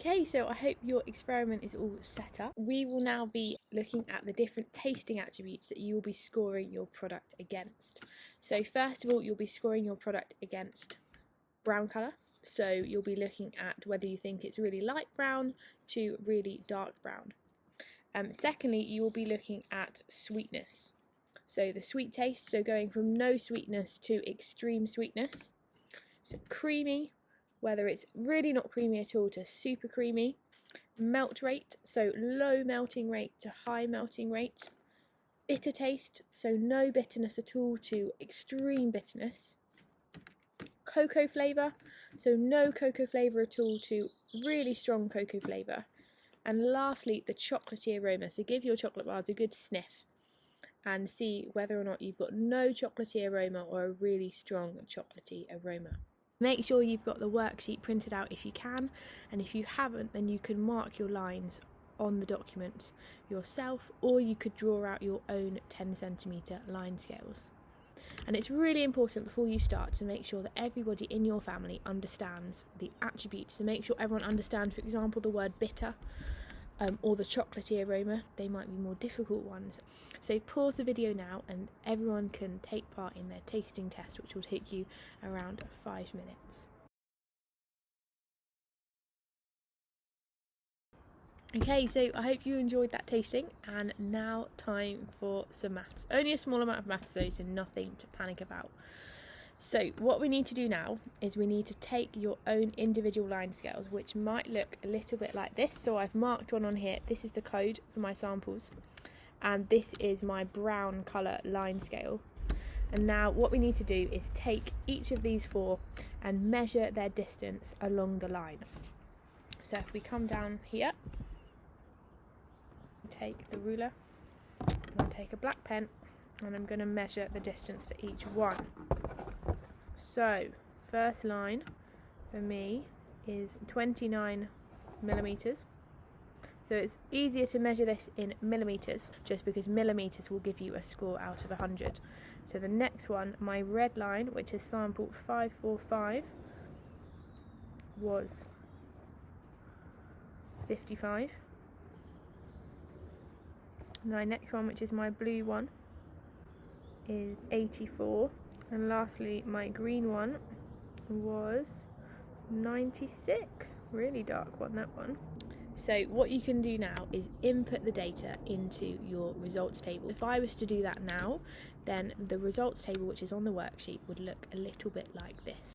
Okay, so I hope your experiment is all set up. We will now be looking at the different tasting attributes that you will be scoring your product against. So first of all, you'll be scoring your product against brown colour. So you'll be looking at whether you think it's really light brown to really dark brown. Secondly, you will be looking at sweetness. So the sweet taste, so going from no sweetness to extreme sweetness. So creamy, whether it's really not creamy at all to super creamy. Melt rate, so low melting rate to high melting rate. Bitter taste, so no bitterness at all to extreme bitterness. Cocoa flavour, so no cocoa flavour at all to really strong cocoa flavour. And lastly, the chocolatey aroma, so give your chocolate bars a good sniff and see whether or not you've got no chocolatey aroma or a really strong chocolatey aroma. Make sure you've got the worksheet printed out if you can, and if you haven't, then you can mark your lines on the documents yourself, or you could draw out your own 10cm line scales. And it's really important before you start to make sure that everybody in your family understands the attributes, to make sure everyone understands, for example, the word bitter or the chocolatey aroma. They might be more difficult ones. So pause the video now and everyone can take part in their tasting test, which will take you around 5 minutes. Okay, so I hope you enjoyed that tasting, and now time for some maths. Only a small amount of maths though, so nothing to panic about. So what we need to do now is we need to take your own individual line scales, which might look a little bit like this. So I've marked one on here. This is the code for my samples, and this is my brown colour line scale. And now what we need to do is take each of these four and measure their distance along the line. So if we come down here, take the ruler, and I'll take a black pen, and I'm going to measure the distance for each one. So first line for me is 29 millimeters. So it's easier to measure this in millimeters, just because millimeters will give you a score out of 100. So the next one, my red line, which is sample 545, was 55. My next one, which is my blue one, is 84. And lastly, my green one was 96. Really dark one, that one. So what you can do now is input the data into your results table. If I was to do that now, then the results table, which is on the worksheet, would look a little bit like this.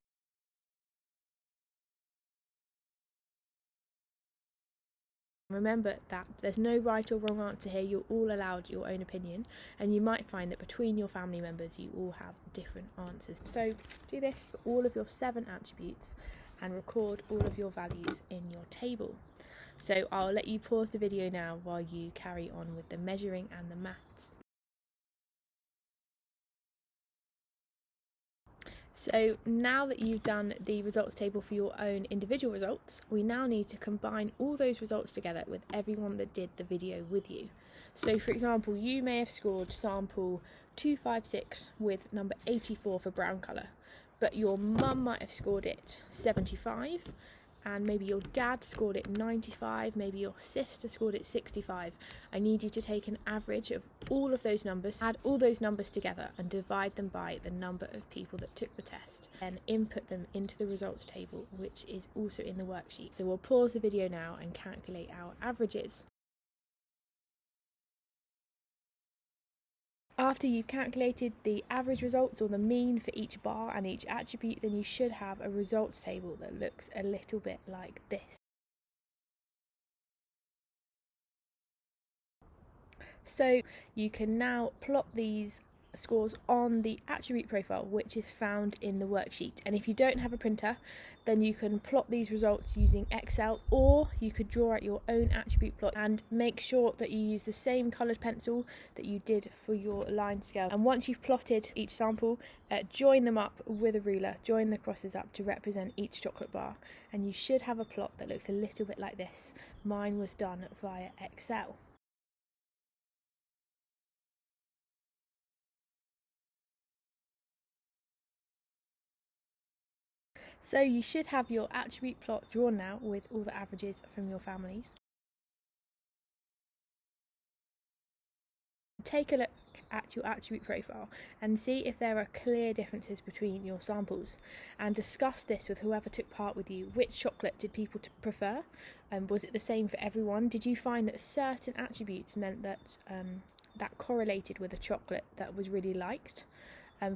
Remember that there's no right or wrong answer here. You're all allowed your own opinion, and you might find that between your family members you all have different answers. So do this for all of your 7 attributes and record all of your values in your table. So I'll let you pause the video now while you carry on with the measuring and the maths. So now that you've done the results table for your own individual results, we now need to combine all those results together with everyone that did the video with you. So for example, you may have scored sample 256 with number 84 for brown colour, but your mum might have scored it 75, and maybe your dad scored it 95, maybe your sister scored it 65. I need you to take an average of all of those numbers, add all those numbers together and divide them by the number of people that took the test, and input them into the results table, which is also in the worksheet. So we'll pause the video now and calculate our averages. After you've calculated the average results or the mean for each bar and each attribute, then you should have a results table that looks a little bit like this. So you can now plot these scores on the attribute profile, which is found in the worksheet. And if you don't have a printer, then you can plot these results using Excel, or you could draw out your own attribute plot, and make sure that you use the same coloured pencil that you did for your line scale. And once you've plotted each sample, join them up with a ruler, join the crosses up to represent each chocolate bar, and you should have a plot that looks a little bit like this. Mine was done via Excel. So you should have your attribute plot drawn now with all the averages from your families. Take a look at your attribute profile and see if there are clear differences between your samples, and discuss this with whoever took part with you. Which chocolate did people prefer? Was it the same for everyone? Did you find that certain attributes meant that that correlated with a chocolate that was really liked?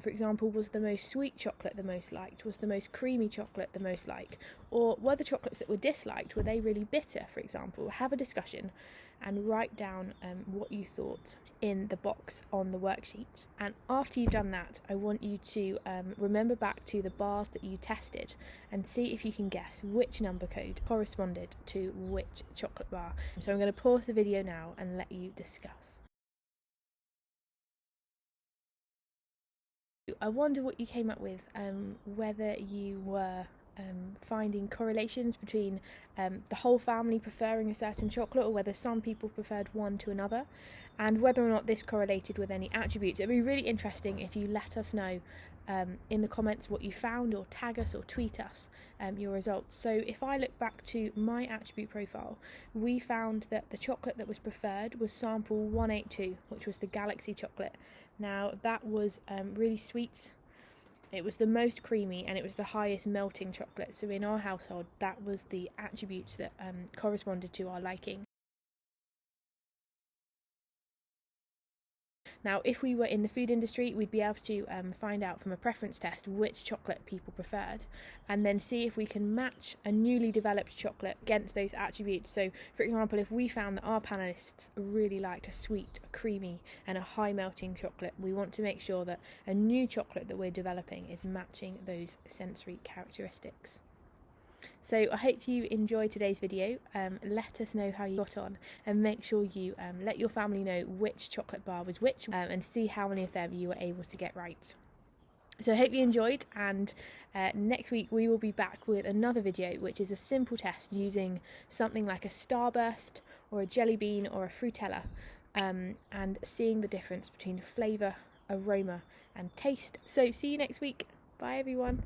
For example, was the most sweet chocolate the most liked? Was the most creamy chocolate the most liked? Or were the chocolates that were disliked, were they really bitter, for example? Have a discussion and write down what you thought in the box on the worksheet. And after you've done that, I want you to remember back to the bars that you tested and see if you can guess which number code corresponded to which chocolate bar. So I'm going to pause the video now and let you discuss. I wonder what you came up with, whether you were finding correlations between the whole family preferring a certain chocolate, or whether some people preferred one to another, and whether or not this correlated with any attributes. It'd be really interesting if you let us know in the comments what you found, or tag us or tweet us your results. So if I look back to my attribute profile, we found that the chocolate that was preferred was sample 182, which was the Galaxy chocolate. Now that was really sweet, it was the most creamy, and it was the highest melting chocolate. So in our household, that was the attributes that corresponded to our liking. Now, if we were in the food industry, we'd be able to find out from a preference test which chocolate people preferred, and then see if we can match a newly developed chocolate against those attributes. So, for example, if we found that our panelists really liked a sweet, a creamy, and a high melting chocolate, we want to make sure that a new chocolate that we're developing is matching those sensory characteristics. So I hope you enjoyed today's video. Let us know how you got on, and make sure you let your family know which chocolate bar was which, and see how many of them you were able to get right. So I hope you enjoyed, and next week we will be back with another video, which is a simple test using something like a Starburst or a jelly bean or a Fruitella, and seeing the difference between flavour, aroma and taste. So see you next week. Bye everyone.